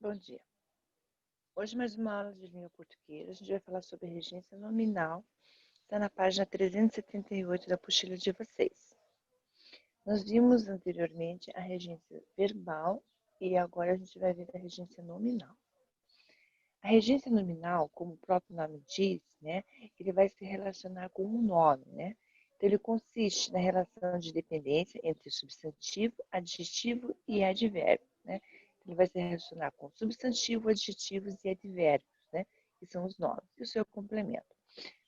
Bom dia. Hoje mais uma aula de língua portuguesa. A gente vai falar sobre a regência nominal. Está na página 378 da apostila de vocês. Nós vimos anteriormente a regência verbal e agora a gente vai ver a regência nominal. A regência nominal, como o próprio nome diz, ele vai se relacionar com um nome, Então, ele consiste na relação de dependência entre substantivo, adjetivo e advérbio, Ele vai se relacionar com substantivo, adjetivos e advérbios, que são os nomes, e o seu complemento.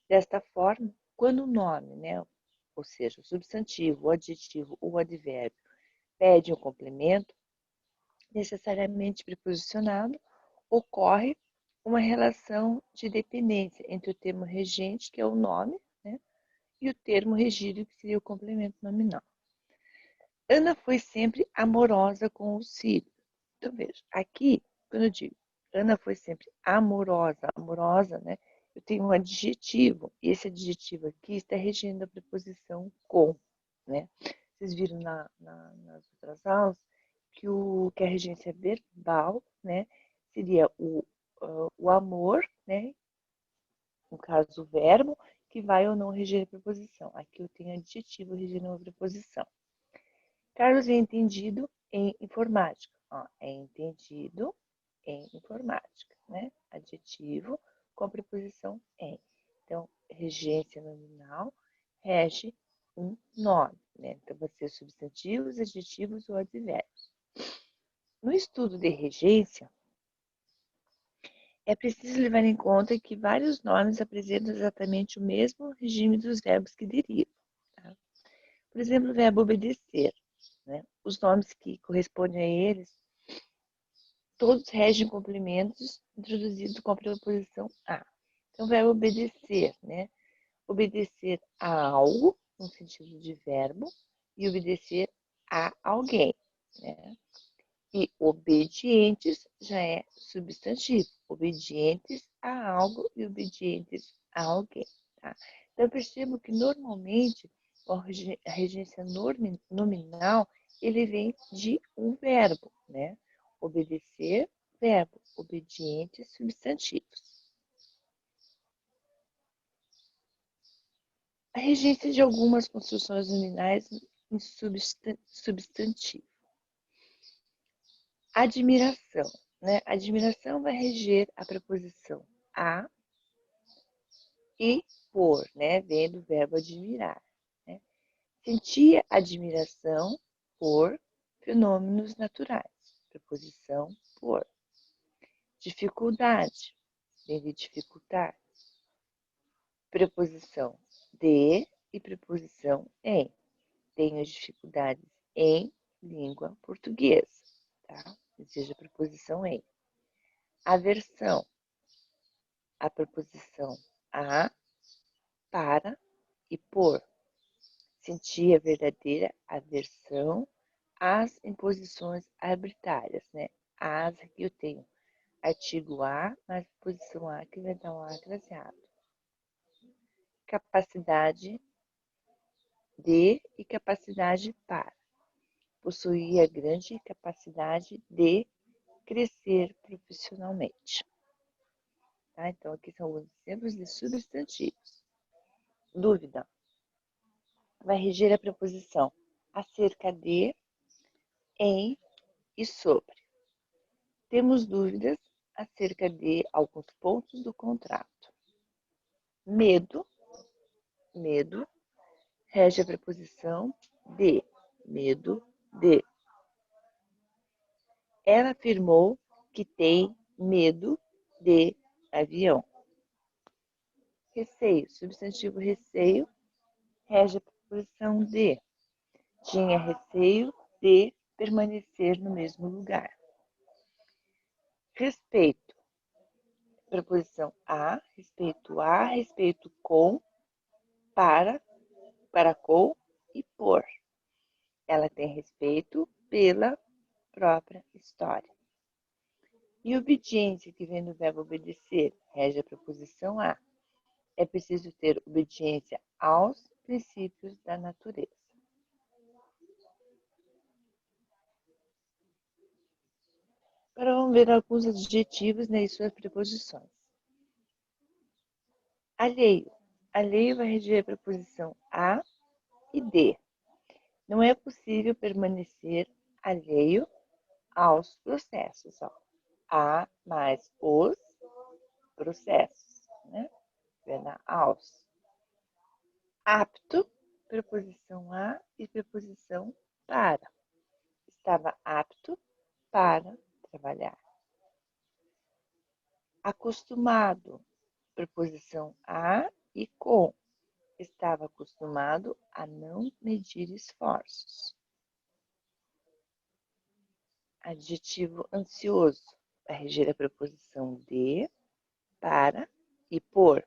Desta forma, quando o nome, ou seja, o substantivo, o adjetivo ou o advérbio, pede um complemento, necessariamente preposicionado, ocorre uma relação de dependência entre o termo regente, que é o nome, e o termo regido, que seria o complemento nominal. Ana foi sempre amorosa com os filhos. Então, veja, aqui, quando eu digo Ana foi sempre amorosa, eu tenho um adjetivo, e esse adjetivo aqui está regendo a preposição com, Vocês viram nas outras aulas que a regência verbal, seria o amor, no caso o verbo, que vai ou não reger a preposição. Aqui eu tenho adjetivo regendo a preposição. Carlos é entendido em informática. É entendido em informática, Adjetivo com a preposição em. Então, regência nominal rege um nome, Então, vai ser substantivos, adjetivos ou advérbios. No estudo de regência, é preciso levar em conta que vários nomes apresentam exatamente o mesmo regime dos verbos que derivam. Tá? Por exemplo, o verbo obedecer. Os nomes que correspondem a eles, todos regem complementos introduzidos com a preposição a. Então, o verbo obedecer, Obedecer a algo, no sentido de verbo, e obedecer a alguém, E obedientes já é substantivo. Obedientes a algo e obedientes a alguém. Tá? Então, eu percebo que normalmente a regência nominal ele vem de um verbo, Obedecer, verbo. Obedientes, substantivos. A regência de algumas construções nominais em substantivo. Admiração. Admiração vai reger a preposição a e por, vem do verbo admirar. Sentia admiração por fenômenos naturais. Preposição por. Dificuldade, vem de dificultar. Preposição de e preposição em. Tenho dificuldades em língua portuguesa, tá? Ou seja, a preposição em. Aversão, a preposição a, para e por. Sentir a verdadeira aversão às imposições arbitrárias, As aqui eu tenho artigo a, mais preposição a, que vai dar um a craseado. Capacidade de e capacidade para. Possuía grande capacidade de crescer profissionalmente. Tá? Então, aqui são os exemplos de substantivos. Dúvida. Vai reger a preposição acerca de, em e sobre. Temos dúvidas acerca de alguns pontos do contrato. Medo rege a preposição de, medo de. Ela afirmou que tem medo de avião. Receio, substantivo receio, rege a preposição de. Tinha receio de permanecer no mesmo lugar. Respeito, preposição a, respeito com, para com e por. Ela tem respeito pela própria história. E obediência, que vem do verbo obedecer, rege a preposição a. É preciso ter obediência aos princípios da natureza. Agora vamos ver alguns adjetivos, né, e suas preposições. Alheio. Alheio vai reger a preposição a e de. Não é possível permanecer alheio aos processos. Ó. A mais os processos, né? Verna aos. Apto, preposição a e preposição para. Estava apto para trabalhar. Acostumado, preposição a e com. Estava acostumado a não medir esforços. Adjetivo ansioso, vai reger a preposição de, para e por.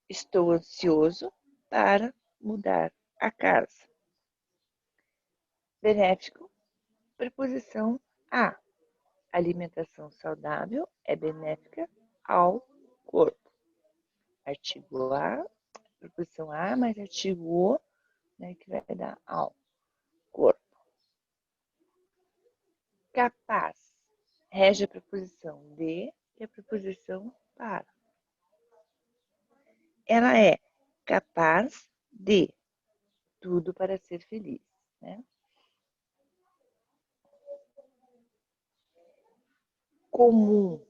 Estou ansioso para mudar a casa. Benéfico, preposição a. Alimentação saudável é benéfica ao corpo. Artigo a, preposição a mais artigo o, né, que vai dar ao corpo. Capaz, rege a preposição de e a preposição para. Ela é capaz de tudo para ser feliz, né? Comum,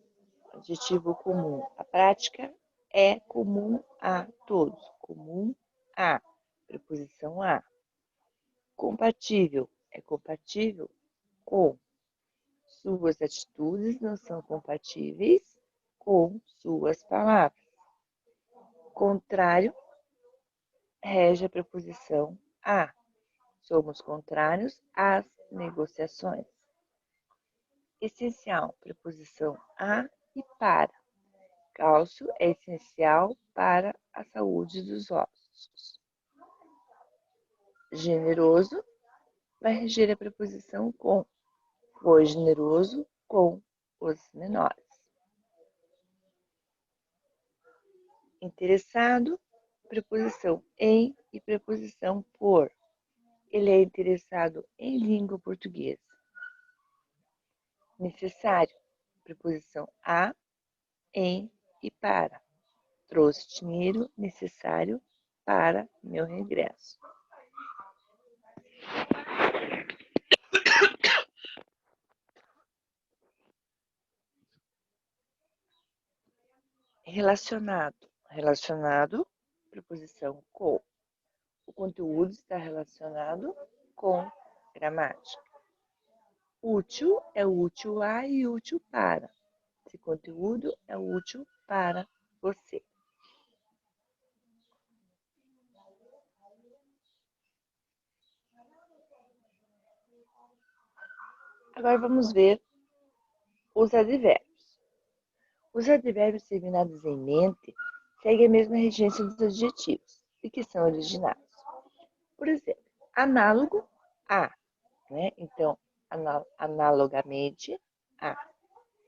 adjetivo comum. A prática é comum a todos. Comum a, preposição a. Compatível, é compatível com. Suas atitudes não são compatíveis com suas palavras. Contrário, rege a preposição a. Somos contrários às negociações. Essencial, preposição a e para. Cálcio é essencial para a saúde dos ossos. Generoso vai reger a preposição com. Foi generoso com os menores. Interessado, preposição em e preposição por. Ele é interessado em língua portuguesa. Necessário, preposição a, em e para. Trouxe dinheiro necessário para meu regresso. Relacionado. Relacionado, preposição com. O conteúdo está relacionado com gramática. Útil é útil a e útil para. Esse conteúdo é útil para você. Agora vamos ver os advérbios. Os advérbios terminados em mente seguem a mesma regência dos adjetivos e que são originados. Por exemplo, análogo a, né? Então, analogamente a.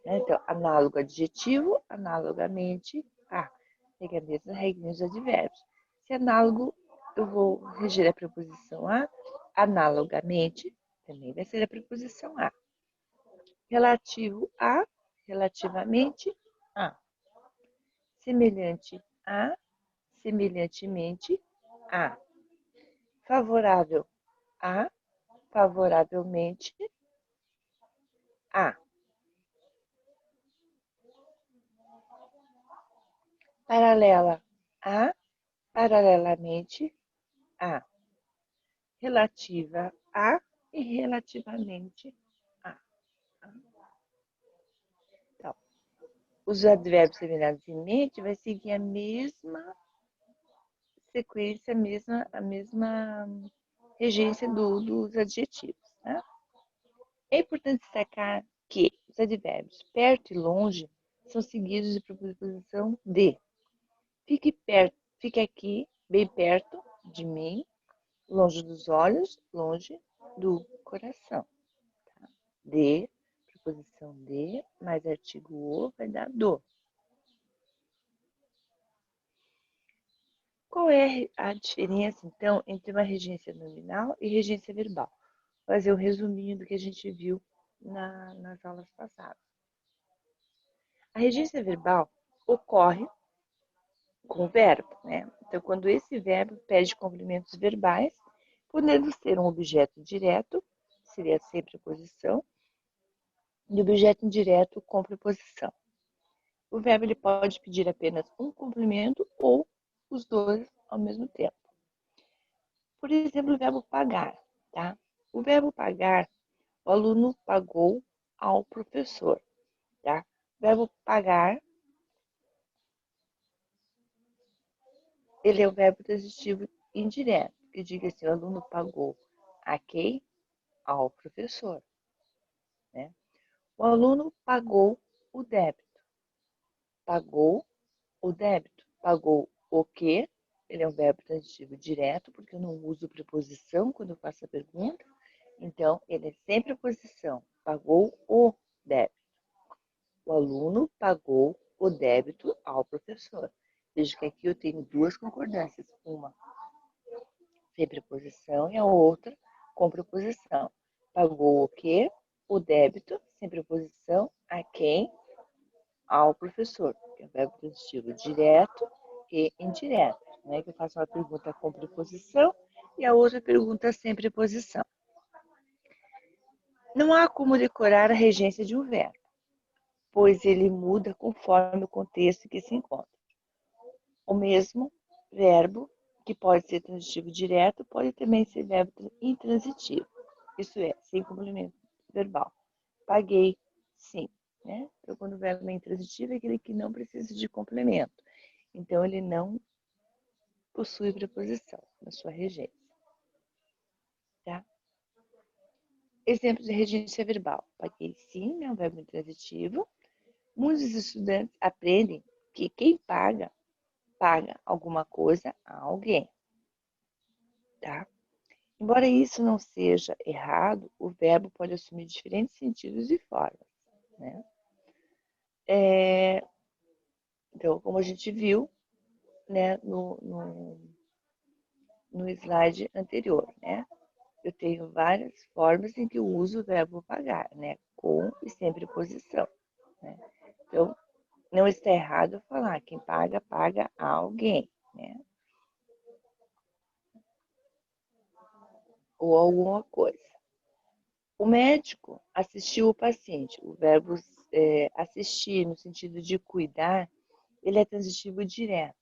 Né? Então, análogo adjetivo, analogamente a. Segue a mesma regra dos advérbios. Se análogo, eu vou reger a preposição a, analogamente, também vai ser a preposição a. Relativo a, relativamente a. Semelhante a, semelhantemente a. Favorável a, favoravelmente a. Paralela a, paralelamente a. Relativa a e relativamente a. Então, os advérbios terminados em mente vai seguir a mesma sequência, a mesma regência dos adjetivos. Né? É importante destacar que os advérbios perto e longe são seguidos de preposição de. Fique perto, fique aqui, bem perto de mim, longe dos olhos, longe do coração. Tá? De, preposição de, mais artigo o, vai dar do. Qual é a diferença, então, entre uma regência nominal e regência verbal? Vou fazer um resuminho do que a gente viu nas aulas passadas. A regência verbal ocorre com o verbo, né? Então, quando esse verbo pede complementos verbais, podendo ser um objeto direto, seria sempre preposição, e objeto indireto com preposição. O verbo ele pode pedir apenas um complemento ou os dois ao mesmo tempo. Por exemplo, o verbo pagar, tá? O verbo pagar, o aluno pagou ao professor, tá? O verbo pagar, ele é o verbo transitivo indireto, que diga assim, o aluno pagou a quem? Ao professor, né? O aluno pagou o débito. Pagou o débito. Pagou o quê? Ele é um verbo transitivo direto, porque eu não uso preposição quando eu faço a pergunta. Então, ele é sem preposição. Pagou o débito. O aluno pagou o débito ao professor. Veja que aqui eu tenho duas concordâncias. Uma sem preposição e a outra com preposição. Pagou o quê? O débito, sem preposição, a quem? Ao professor. Que é o verbo transitivo direto e indireto. Né? Que eu faço uma pergunta com preposição e a outra pergunta sem preposição. Não há como decorar a regência de um verbo, pois ele muda conforme o contexto em que se encontra. O mesmo verbo, que pode ser transitivo direto, pode também ser verbo intransitivo. Isso é, sem complemento verbal. Paguei, sim. Né? Então, quando o verbo é intransitivo, é aquele que não precisa de complemento. Então, ele não possui preposição na sua regência. Tá? Exemplos de regência verbal. Paguei, sim, é um verbo intransitivo. Muitos estudantes aprendem que quem paga, paga alguma coisa a alguém. Tá? Embora isso não seja errado, o verbo pode assumir diferentes sentidos e formas. Né? Então, como a gente viu, né, no slide anterior, né? Eu tenho várias formas em que eu uso o verbo pagar, né? Com e sem preposição. Né? Então, não está errado falar quem paga, paga a alguém, né? Ou alguma coisa. O médico assistiu o paciente. O verbo assistir, no sentido de cuidar, ele é transitivo direto,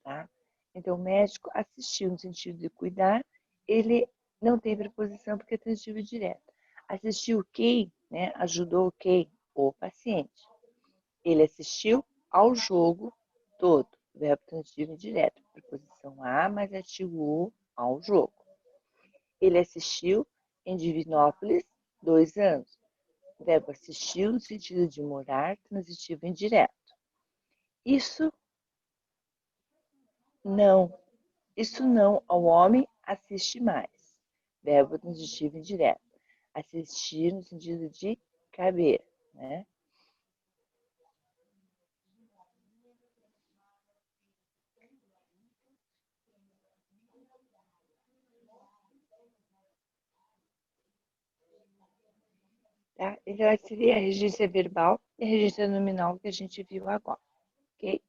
tá? Então, o médico assistiu no sentido de cuidar, ele não tem preposição porque é transitivo direto. Assistiu quem, né? Ajudou quem? O paciente. Ele assistiu ao jogo todo. Verbo transitivo direto. Preposição a mais artigo o ao jogo. Ele assistiu em Divinópolis 2 anos. Verbo assistiu no sentido de morar, transitivo indireto. Isso não ao homem assiste mais. Verbo transitivo indireto. Assistir no sentido de caber, né? Tá? Então, essa seria a regência verbal e a regência nominal que a gente viu agora, ok?